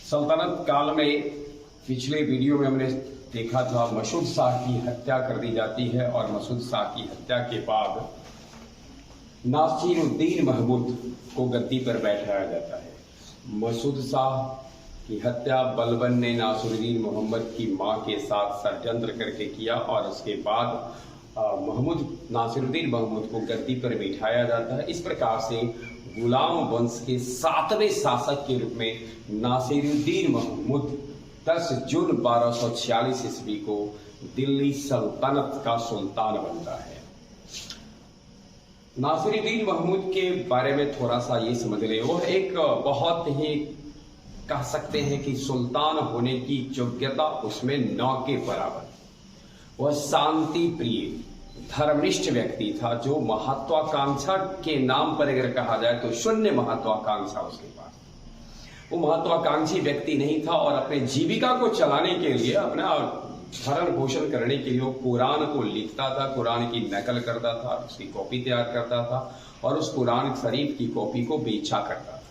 सल्तनत काल में पिछले वीडियो में हमने देखा था मसूद शाह की हत्या कर दी जाती है और मसूद शाह की हत्या के बाद नासिरुद्दीन महमूद को गद्दी पर बैठाया जाता है। मसूद शाह की हत्या बलबन ने नासिरुद्दीन मोहम्मद की मां के साथ षड्यंत्र करके किया और उसके बाद नासिरुद्दीन महमूद को गद्दी पर बिठाया जाता है। इस प्रकार से गुलाम वंश के 7वें शासक के रूप में नासिरुद्दीन महमूद 10 जून 1246 ईस्वी को दिल्ली सल्तनत का सुल्तान बनता है। नासिरुद्दीन महमूद के बारे में थोड़ा सा ये समझ ले, वह एक बहुत ही कह सकते हैं कि सुल्तान होने की योग्यता उसमें न के बराबर। वह शांति प्रिय धर्मनिष्ठ व्यक्ति था, जो महत्वाकांक्षा के नाम पर अगर कहा जाए तो शून्य महत्वाकांक्षा उसके पास। वो महत्वाकांक्षी व्यक्ति नहीं था और अपने जीविका को चलाने के लिए, अपना भरण पोषण करने के लिए वो कुरान को लिखता था, कुरान की नकल करता था, उसकी कॉपी तैयार करता था और उस कुरान शरीफ की कॉपी को बेचा करता था।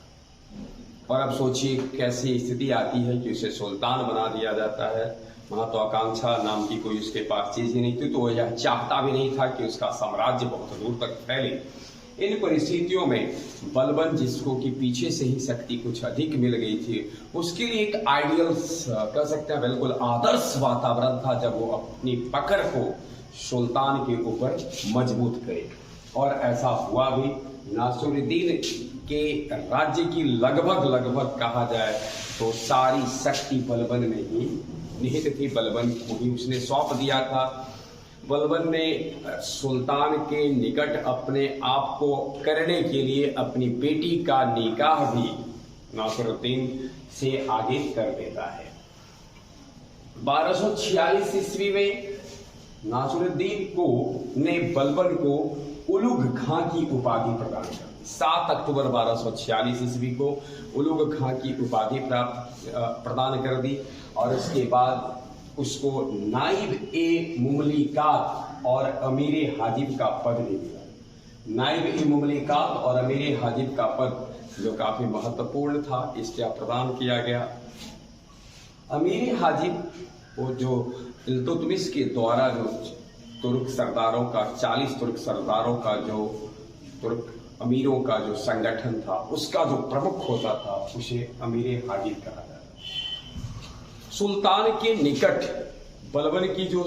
और अब सोचिए कैसी स्थिति आती है कि उसे सुल्तान बना दिया जाता है। महत्वाकांक्षा नाम की कोई उसके पास चीज ही नहीं थी, तो वह यह चाहता भी नहीं था कि उसका साम्राज्य बहुत दूर तक फैले। इन परिस्थितियों में बलबन, जिसको कि पीछे से ही शक्ति कुछ अधिक मिल गई थी, उसके लिए एक आइडियल कह सकते हैं, बिल्कुल आदर्श वातावरण था जब वो अपनी पकड़ को सुल्तान के ऊपर मजबूत करे। और ऐसा हुआ भी। नासिरुद्दीन के राज्य की लगभग कहा जाए तो सारी शक्ति बलबन में ही निहित थी। बलबन को ही उसने सौंप दिया था। बलबन ने सुल्तान के निकट अपने आप को करने के लिए अपनी बेटी का निकाह भी नासिरुद्दीन से आगे कर देता है। 1246 ईस्वी में नासिरुद्दीन ने बलबन को उलुग खां की उपाधि प्रदान कर दी। 7 अक्टूबर 1246 ईस्वी को उलुग खां की उपाधि प्रदान कर दी और उसके बाद उसको नाइब ए मुमलिकात और अमीरे हाजिब का पद भी मिला। नाइब ए मुमलिकात और अमीरे हाजिब का पद जो काफी महत्वपूर्ण था, इसका प्रदान किया गया। अमीरे हाजिब वो जो इल्तुतमिश के द्वारा जो तुर्क सरदारों का 40 तुर्क सरदारों का जो तुर्क अमीरों का जो संगठन था, उसका जो प्रमुख होता था, उसे अमीरे हाजिब कहा जाता। सुल्तान के निकट बलबन की जो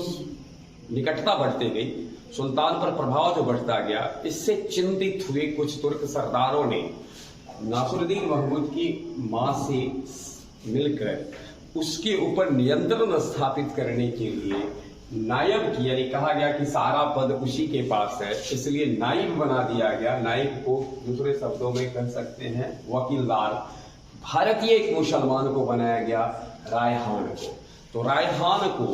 निकटता बढ़ती गई, सुल्तान पर प्रभाव जो बढ़ता गया, इससे चिंतित हुए कुछ तुर्क सरदारों ने नासिरुद्दीन महमूद की मां से मिलकर उसके ऊपर नियंत्रण स्थापित करने के लिए नायब की, यानी कहा गया कि सारा पद उसी के पास है, इसलिए नाइब बना दिया गया। नाइब को दूसरे शब्दों में कह सकते हैं वकीलदार। भारतीय एक मुसलमान को बनाया गया, रायहान को। तो रायहान को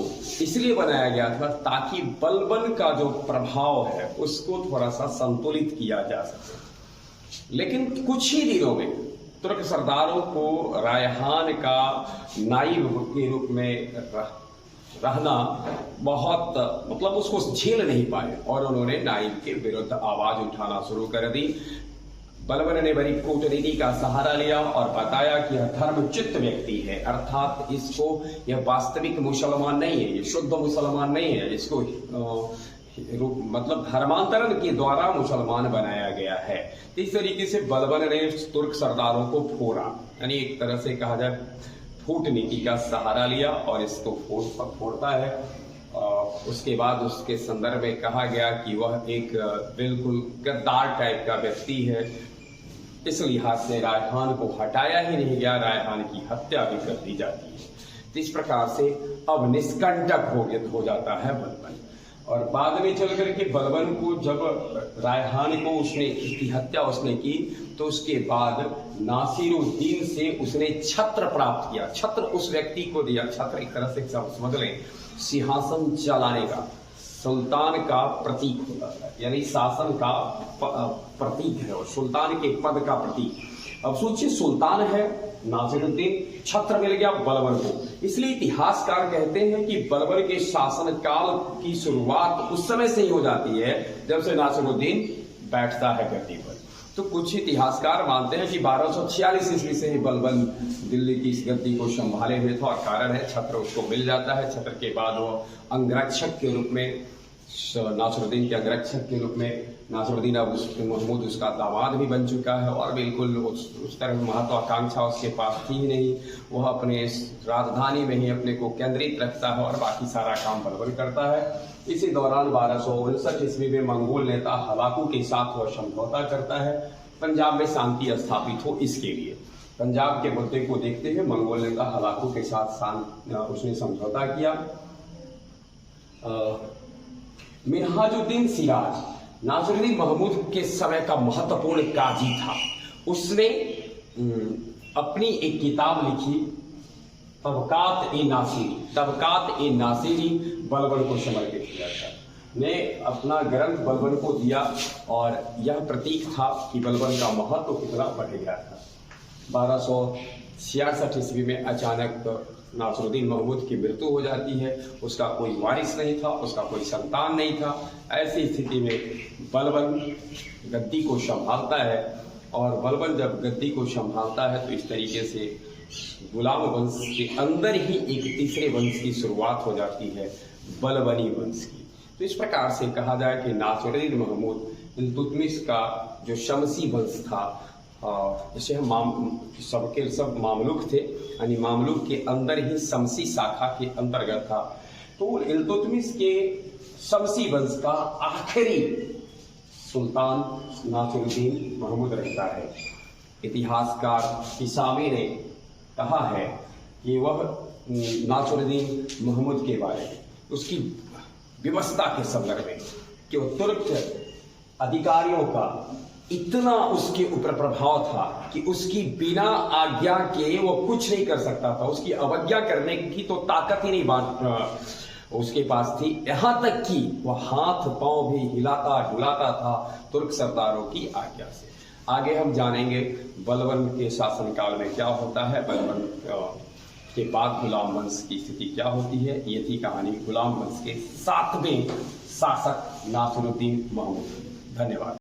इसलिए बनाया गया था ताकि बलबन का जो प्रभाव है उसको थोड़ा सा संतुलित किया जा सके। लेकिन कुछ ही दिनों में तुर्क सरदारों को रायहान का नाइब के रूप में रहना बहुत उसको झेल नहीं पाए और उन्होंने नाइब के विरुद्ध आवाज उठाना शुरू कर दी। बलबन ने बड़ी कूटनीति का सहारा लिया और बताया कि यह धर्मचित्त व्यक्ति है, अर्थात इसको यह वास्तविक मुसलमान नहीं है, ये शुद्ध मुसलमान नहीं है, इसको धर्मांतरण के द्वारा मुसलमान बनाया गया है। इस तरीके से बलबन ने तुर्क सरदारों को फोड़ा, यानी एक तरह से कहा जाए फूट नीति का सहारा लिया और इसको फोड़ता है। उसके बाद उसके संदर्भ में कहा गया कि वह एक बिल्कुल गद्दार टाइप का व्यक्ति है। इस लिहाज से रायहान को हटाया ही नहीं गया, रायहान की हत्या भी कर दी जाती है। तो इस प्रकार से अब निष्कंटक हो जाता है बलबन। और बाद में चल करके बलबन को जब रायहान को उसकी हत्या उसने की, तो उसके बाद नासिरुद्दीन से उसने छत्र प्राप्त किया। छत्र उस व्यक्ति को दिया, छत्र एक तरह से समझ लें सिंहासन चलाने का, सुल्तान का प्रतीक होता है, यानी शासन का प्रतीक है और सुल्तान के पद का प्रतीक। अब सोचिए सुल्तान है नासिरुद्दीन, छत्र मिल गया बलबन को। इसलिए इतिहासकार कहते हैं कि बलबन के शासन काल की शुरुआत उस समय से ही हो जाती है जब से नासिरुद्दीन बैठता है गद्दी पर। तो कुछ इतिहासकार मानते हैं कि 1246 ईस्वी से ही बलबन दिल्ली की इस गद्दी को संभाले हुए था, और कारण है छत्र उसको मिल जाता है। छत्र के बाद वो अंगरक्षक के रूप में, नासिरुद्दीन के अंगरक्षक के रूप में, नासिरुद्दीन अब महमूद उसका दामाद भी बन चुका है, और बिल्कुल उस तरह महत्वाकांक्षा उसके पास थी ही नहीं। वह अपने राजधानी में ही अपने को केंद्रित रखता है और बाकी सारा काम बलबन करता है। इसी दौरान 1259 ईस्वी में मंगोल नेता हलाकू के साथ वह समझौता करता है पंजाब में शांति स्थापित हो इसके लिए। पंजाब के मुद्दे को देखते हुए मंगोल नेता हलाकू के साथ उसने समझौता किया। मिन्हाजुद्दीन सिराज नासिरुद्दीन महमूद के समय का महत्वपूर्ण काजी था। उसने अपनी एक किताब लिखी, तबकात ए नासिरी बलबन को समर्पित किया था। ने अपना ग्रंथ बलबन को दिया, और यह प्रतीक था कि बलबन का महत्व कितना बढ़ गया था। 1266 ईस्वी में अचानक नासिरुद्दीन महमूद की मृत्यु हो जाती है। उसका कोई वारिस नहीं था, उसका कोई संतान नहीं था। ऐसी स्थिति में बलबन गद्दी को संभालता है, और बलबन जब गद्दी को संभालता है तो इस तरीके से गुलाम वंश के अंदर ही एक तीसरे वंश की शुरुआत हो जाती है, बलबनी वंश की। तो इस प्रकार से कहा जाए कि नासिरुद्दीन महमूद इल्तुतमिश का जो शमसी वंश था, जैसे हम सब मामलुक थे, यानी मामलुक के अंदर ही शमसी शाखा के अंतर्गत था। तो इल्तुतमिश के शमसी वंश का आखिरी सुल्तान नासिरुद्दीन महमूद रहता है। इतिहासकार इसामी ने कहा है कि वह नासिरुद्दीन महमूद के बारे में, उसकी व्यवस्था के संदर्भ में, कि वह तुर्क अधिकारियों का इतना उसके ऊपर प्रभाव था कि उसकी बिना आज्ञा के वो कुछ नहीं कर सकता था। उसकी अवज्ञा करने की तो ताकत ही नहीं उसके पास थी। यहाँ तक कि वह हाथ पांव भी हिलाता डुलाता था तुर्क सरदारों की आज्ञा से। आगे हम जानेंगे बलबन के शासनकाल में क्या होता है, बलबन के बाद गुलाम वंश की स्थिति क्या होती है। ये थी कहानी गुलाम वंश के 7वें शासक नासिरुद्दीन महमूद। धन्यवाद।